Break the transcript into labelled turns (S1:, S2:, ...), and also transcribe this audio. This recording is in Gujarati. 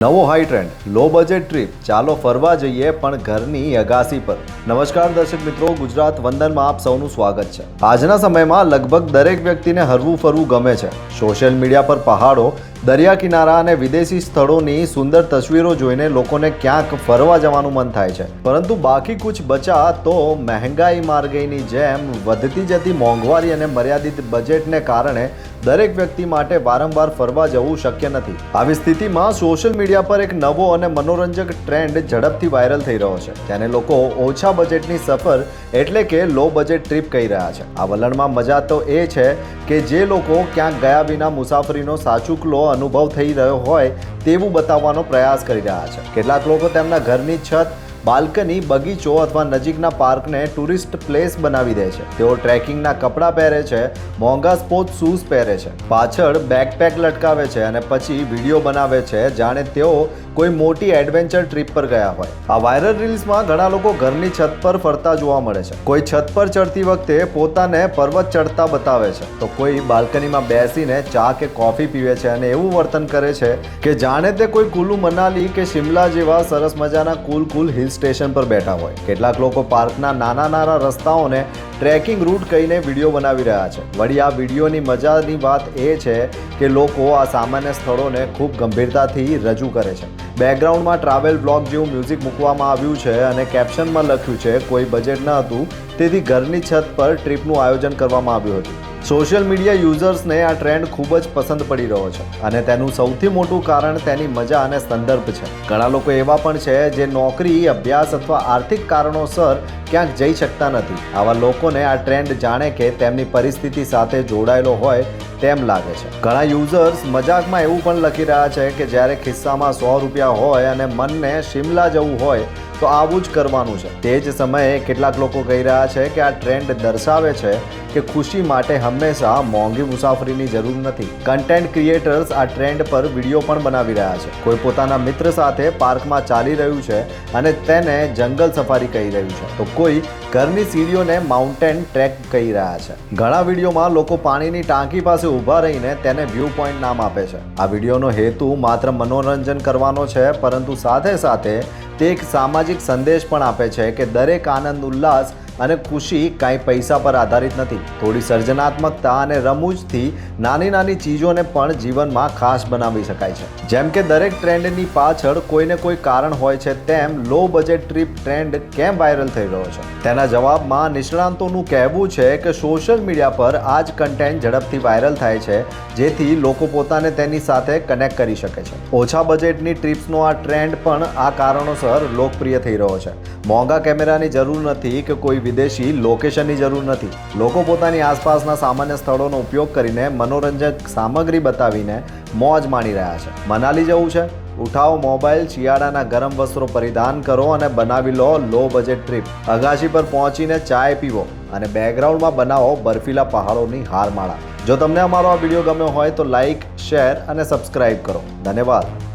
S1: નવો high trend low budget trip ચાલો ફરવા જઈએ પણ ઘરની અગાસી પર। નમસ્કાર દર્શક મિત્રો, ગુજરાત વંદનમાં આપ સૌનું સ્વાગત છે। આજના સમયમાં લગભગ દરેક વ્યક્તિને હરવું ફરવું ગમે છે। સોશિયલ મીડિયા પર પહાડો, દરિયા કિનારા અને વિદેશી સ્થળોની સુંદર તસવીરો જોઈને લોકોને ક્યાંક ફરવા જવાનું મન થાય છે, પરંતુ બાકી કુછ બચા તો મહેંગાઈ માર ગઈની જેમ વધતી જતી મોંઘવારી અને મર્યાદિત બજેટને કારણે દરેક વ્યક્તિ માટે વારંવાર ફરવા જવું શક્ય નથી। આવી સ્થિતિમાં સોશિયલ મીડિયા પર એક નવો અને મનોરંજક ટ્રેન્ડ ઝડપથી વાયરલ થઈ રહ્યો છે, તેને લોકો ઓછા બજેટની સફર એટલે કે લો બજેટ ટ્રીપ કહી રહ્યા છે। આ વલણમાં મજા તો એ છે કે જે લોકો ક્યાંક ગયા વિના મુસાફરીનો સાચુકલો અનુભવ થઈ રહ્યો હોય તેવું બતાવવાનો પ્રયાસ કરી રહ્યા છે। કેટલાક લોકો તેમના ઘરની છત, બાલ્કની, બગીચો અથવા નજીકના પાર્કને ટુરિસ્ટ પ્લેસ બનાવી દે છે। તેઓ ટ્રેકિંગના કપડાં પહેરે છે, મોંઘા સ્પોર્ટ શૂઝ પહેરે છે, પાછળ બેકપેક લટકાવે છે અને પછી વિડીયો બનાવે છે જાણે તેઓ કોઈ મોટી એડવેન્ચર ટ્રીપ પર ગયા હોય। આ વાયરલ રીલ્સમાં ઘણા લોકો ઘરની છત પર ફરતા જોવા મળે છે, કોઈ છત પર ચડતી વખતે પોતાને પર્વત ચડતા બતાવે છે, તો કોઈ બાલ્કનીમાં બેસીને ચા કે કોફી પીવે છે અને એવું વર્તન કરે છે કે જાણે તે કોઈ કુલ્લુ મનાલી કે શિમલા જેવા સરસ મજાના કુલ હિલ સ્ટેશન પર બેઠા હોય। કેટલાક લોકો પાર્કના નાના રસ્તાઓને ટ્રેકિંગ રૂટ કહીને વિડીયો બનાવી રહ્યા છે। વળી આ વિડીયોની મજાની વાત એ છે કે લોકો આ સામાન્ય સ્થળોને ખૂબ ગંભીરતાથી રજૂ કરે છે। બેકગ્રાઉન્ડમાં ટ્રાવેલ બ્લોગ જેવું મ્યુઝિક મૂકવામાં આવ્યું છે અને કેપ્શનમાં લખ્યું છે કોઈ બજેટ ન હતું તેથી ઘરની છત પર ટ્રીપનું આયોજન કરવામાં આવ્યું હતું। સોશિયલ મીડિયા યુઝર્સને આ ટ્રેન્ડ ખૂબ જ પસંદ પડી રહ્યો છે અને તેનું સૌથી મોટું કારણ તેની મજા અને સંદર્ભ છે। ઘણા લોકો એવા પણ છે જે નોકરી, અભ્યાસ અથવા આર્થિક કારણોસર ક્યાંક જઈ શકતા નથી। આવા લોકોને આ ટ્રેન્ડ જાણે કે તેમની પરિસ્થિતિ સાથે જોડાયેલો હોય તેમ લાગે છે। ઘણા યુઝર્સ મજાકમાં એવું પણ લખી રહ્યા છે કે જ્યારે ખિસ્સામાં 100 રૂપિયા હોય અને મનને શિમલા જવું હોય તો આવું જ કરવાનું છે। તે જ સમયે કેટલાક લોકો કહી રહ્યા છે કે આ ટ્રેન્ડ દર્શાવે છે કે ખુશી માટે હંમેશા મોંઘી મુસાફરીની જરૂર નથી। કન્ટેન્ટ ક્રિએટર્સ આ ટ્રેન્ડ પર વિડીયો પણ બનાવી રહ્યા છે। કોઈ પોતાના મિત્ર સાથે પાર્કમાં ચાલી રહ્યું છે અને તેને જંગલ સફારી કહી રહ્યું છે, તો કોઈ ઘરની સીડીઓને માઉન્ટેન ટ્રેક કહી રહ્યા છે। ઘણા વિડીયોમાં લોકો પાણીની ટાંકી પાસે ઊભા રહીને તેને વ્યૂ પોઈન્ટ નામ આપે છે। આ વિડીયોનો હેતુ માત્ર મનોરંજન કરવાનો છે, પરંતુ સાથે સાથે તે એક સામાજિક સંદેશ પણ આપે છે કે દરેક આનંદ, ઉલ્લાસ અને ખુશી કાંઈ પૈસા પર આધારિત નથી। થોડી સર્જનાત્મકતા અને રમૂજથી નાની ચીજોને પણ જીવનમાં ખાસ બનાવી શકાય છે। જેમ કે દરેક ટ્રેન્ડની પાછળ કોઈને કોઈ કારણ હોય છે, તેમ લો બજેટ ટ્રીપ ટ્રેન્ડ કેમ વાયરલ થઈ રહ્યો છે? તેના જવાબમાં નિષ્ણાંતોનું કહેવું છે કે સોશિયલ મીડિયા પર આ જ કન્ટેન્ટ ઝડપથી વાયરલ થાય છે, જેથી લોકો પોતાને તેની સાથે કનેક્ટ કરી શકે છે। ઓછા બજેટની ટ્રીપ્સનો આ ટ્રેન્ડ પણ આ કારણોસર લોકપ્રિય થઈ રહ્યો છે। મોંઘા કેમેરાની જરૂર નથી કે કોઈ વિદેશી લોકેશનની જરૂર નથી। લોકો પોતાની આસપાસના સામાન્ય સ્થળોનો ઉપયોગ કરીને મનોરંજક સામગ્રી બતાવીને મોજ માણી રહ્યા છે। મનાલી જવું છે? ઉઠાવો મોબાઈલ, શિયાળાના ગરમ વસ્ત્રો પરિધાન કરો અને બનાવી લો લો બજેટ ટ્રીપ। અગાશી પર પહોંચીને ચાય પીવો અને બેકગ્રાઉન્ડમાં બનાવો બર્ફીલા પહાડોની હારમાળા। જો તમને અમારો આ વિડીયો ગમ્યો હોય તો લાઈક, શેર અને સબસ્ક્રાઇબ કરો। ધન્યવાદ।